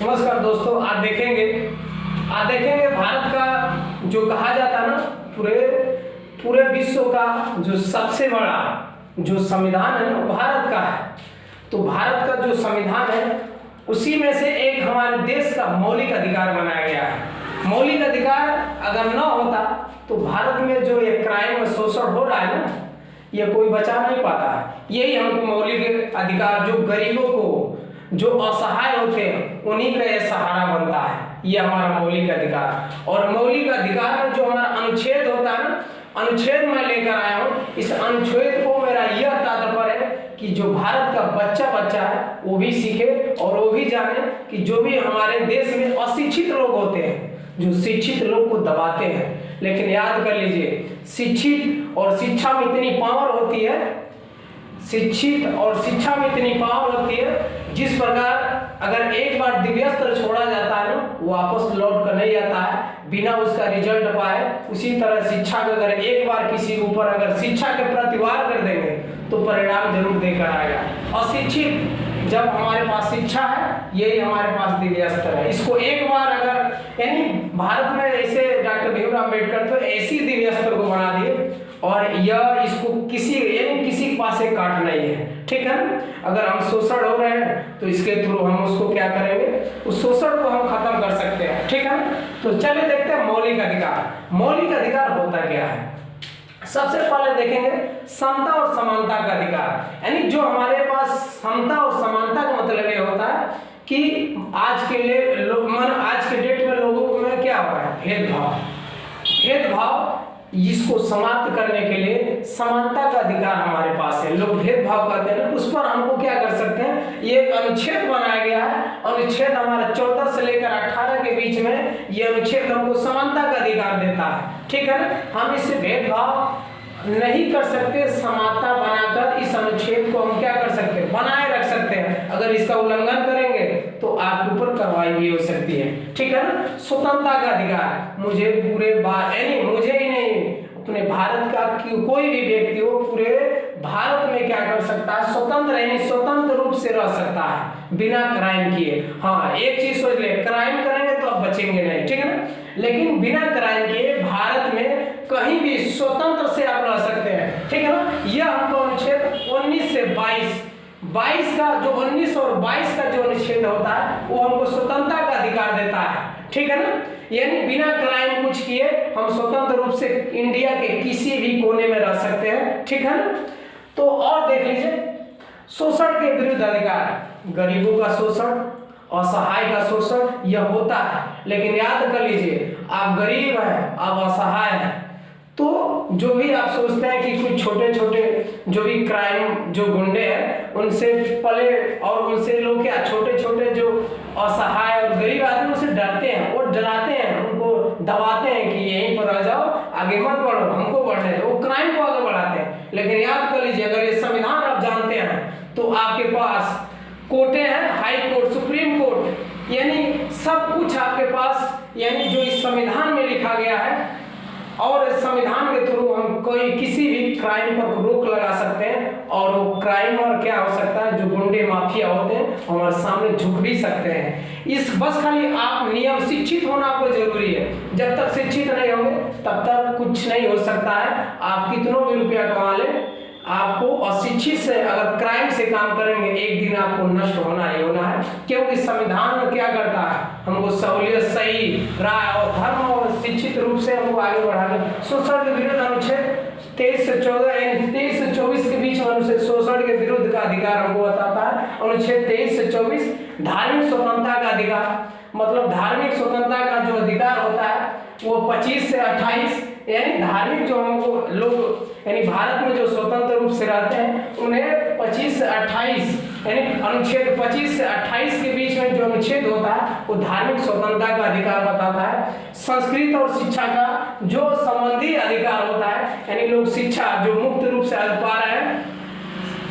नमस्कार दोस्तों, आज देखेंगे भारत का जो कहा जाता है ना, पूरे विश्व का जो सबसे बड़ा जो संविधान है ना भारत का है। तो भारत का जो संविधान है उसी में से एक हमारे देश का मौलिक अधिकार बनाया गया है। मौलिक अधिकार अगर न होता तो भारत में जो ये क्राइम और शोषण हो रहा है ना, ये कोई बचा नहीं पाता है। यही हमको मौलिक अधिकार, जो गरीबों को, जो असहाय होते हैं, उन्हीं का ये सहारा बनता है। ये हमारा मौलिक अधिकार। और मौलिक अधिकार में जो हमारा अनुच्छेद होता है ना, अनुच्छेद मैं लेकर आया हूँ। इस अनुच्छेद को मेरा यह तात्पर्य है कि जो भारत का बच्चा है वो भी सीखे और वो भी जाने कि जो भी हमारे देश में अशिक्षित लोग होते हैं, जो शिक्षित लोग को दबाते हैं। लेकिन याद कर लीजिए, शिक्षित और शिक्षा में इतनी पावर होती है, शिक्षित और शिक्षा में इतनी पावर होती है, जिस प्रकार अगर एक बार दिव्यास्त्र छोड़ा जाता है ना, वो वापस लौट कर नहीं आता है बिना उसका रिजल्ट पाए। उसी तरह शिक्षा का अगर एक बार किसी के ऊपर अगर शिक्षा के प्रति वार कर देंगे तो परिणाम जरूर देकर आएगा। अशिक्षित जब हमारे पास शिक्षा है, यही हमारे पास दिव्यास्त्र है। इसको एक बार अगर, यानी भारत में ऐसे डॉक्टर भीमराव अम्बेडकर तो ऐसी दिव्यास्त्र को बना दिए और यह इसको किसी के पास से काट नहीं है, ठीक है। अगर हम शोषण हो रहे हैं तो इसके थ्रू हम उसको क्या करेंगे, उस शोषण को हम खत्म कर सकते हैं, ठीक है। तो चलिए देखते हैं मौलिक अधिकार। मौलिक अधिकार होता क्या है। सबसे पहले देखेंगे समता और समानता का अधिकार। यानी जो हमारे पास समता और समानता का मतलब ये होता है कि आज के डेट में लोगों में क्या हो रहा है, भेदभाव इसको समाप्त करने के लिए समानता का अधिकार हमारे पास है। लोग भेदभाव करते हैं, उस पर हमको क्या कर सकते हैं, ये एक अनुच्छेद बनाया गया है। अनुच्छेद हमारा 14 से लेकर 18 के बीच में ये अनुच्छेद हमको समानता का अधिकार देता है, ठीक है ना। हम इससे भेदभाव नहीं कर सकते, समानता बनाकर इस अनुच्छेद को हम क्या कर सकते हैं, बनाए रख सकते हैं। अगर इसका उल्लंघन करेंगे तो आपके ऊपर कार्रवाई भी हो सकती है, ठीक है ना। स्वतंत्रता का अधिकार, मुझे मुझे ही नहीं, अपने भारत का कोई भी व्यक्ति हो पूरे भारत में क्या कर सकता है, स्वतंत्र रूप से रह सकता है बिना क्राइम किए। हाँ, एक चीज सोच ले, क्राइम करेंगे तो आप बचेंगे नहीं, ठीक है ना। लेकिन बिना क्राइम किए भारत में कहीं भी स्वतंत्र से आप रह सकते हैं, ठीक है ना। यह हमको अनुच्छेद 19 से 22 का जो 19 और 22 का जो अनुच्छेद होता है वो हमको स्वतंत्रता का अधिकार देता है, ठीक है ना। यानी बिना क्राइम कुछ किए हम स्वतंत्र रूप से इंडिया के किसी भी कोने में रह सकते हैं, ठीक है ना। तो और देख लीजिए, शोषण के विरुद्ध अधिकार, गरीबों का शोषण, असहाय का शोषण यह होता है। लेकिन याद कर लीजिए, आप गरीब हैं, आप असहाय हैं, तो जो भी आप सोचते हैं कि कुछ छोटे जो भी क्राइम, जो गुंडे हैं उनसे पले, और उनसे लोग क्या छोटे जो असहाय और गरीब आदमी उनसे डरते हैं, वो डराते हैं, उनको दबाते हैं कि यहीं पर रह जाओ, आगे मत बढ़ो, हमको बढ़ने दो, वो क्राइम को आगे बढ़ाते हैं। लेकिन याद कर लीजिए, अगर ये संविधान आप जानते हैं तो आपके पास कोर्टें हैं, हाई कोर्ट, सुप्रीम कोर्ट, यानी सब कुछ आपके पास, यानी जो इस संविधान में लिखा गया है। और इस संविधान के थ्रू हम कोई किसी भी क्राइम पर रोक लगा सकते हैं, और वो क्राइम और क्या हो सकता है, जो गुंडे माफिया होते हैं हमारे सामने झुक भी सकते हैं। इस बस खाली आप नियम, शिक्षित होना आपको जरूरी है। जब तक शिक्षित नहीं होंगे तब तक कुछ नहीं हो सकता है। आप कितनों भी रुपया कमा लें, आपको अशिक्षित से अगर क्राइम से काम करेंगे, एक दिन आपको नष्ट होना ही होना है। क्योंकि संविधान में क्या करता है, हमको सहूलियत, सही राय और धर्म और शिक्षित रूप से हमको आगे बढ़ाने। शोषण के विरुद्ध अनुच्छेद 23 से 24 के बीच में अनुच्छेद शोषण के विरुद्ध का अधिकार हमको बताता है। अनुच्छेद 23 से 24 धार्मिक स्वतंत्रता का अधिकार, मतलब धार्मिक स्वतंत्रता का जो अधिकार होता है वो 25 से 28, यानी धार्मिक जो हमको लोग, यानी भारत में जो स्वतंत्र रूप से रहते हैं उन्हें 25 से 28, यानी अनुच्छेद 25 से 28 के बीच में जो अनुच्छेद होता है वो धार्मिक स्वतंत्रता का अधिकार बताता है। संस्कृत और शिक्षा का जो संबंधी अधिकार होता है, यानी लोग शिक्षा जो मुक्त रूप से पा रहे हैं,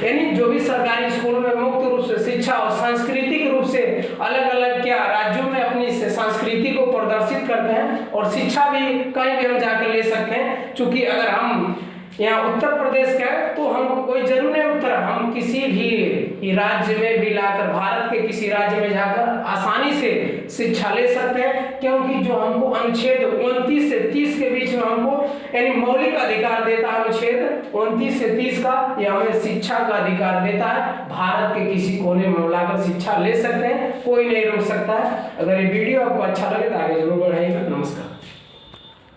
यानी जो भी सरकारी स्कूलों में मुक्त रूप से शिक्षा और सांस्कृतिक रूप से अलग अलग क्या राज्यों में अपनी संस्कृति को प्रदर्शित करते हैं, और शिक्षा भी कहीं भी हम जाकर ले सकते हैं। क्योंकि अगर हम यहाँ उत्तर प्रदेश का है, तो हम कोई जरूर नहीं उत्तर, हम किसी भी राज्य में भी लाकर, भारत के किसी राज्य में जाकर आसानी से शिक्षा ले सकते हैं, क्योंकि जो हमको अनुच्छेद 29 से 30 के बीच में हमको यानी मौलिक अधिकार देता है, अनुच्छेद 29 से 30 का, यह हमें शिक्षा का अधिकार देता है। भारत के किसी कोने में बुलाकर शिक्षा ले सकते हैं, कोई नहीं रोक सकता है। अगर ये वीडियो आपको अच्छा लगे तो आगे जरूर बढ़ाइएगा। नमस्कार।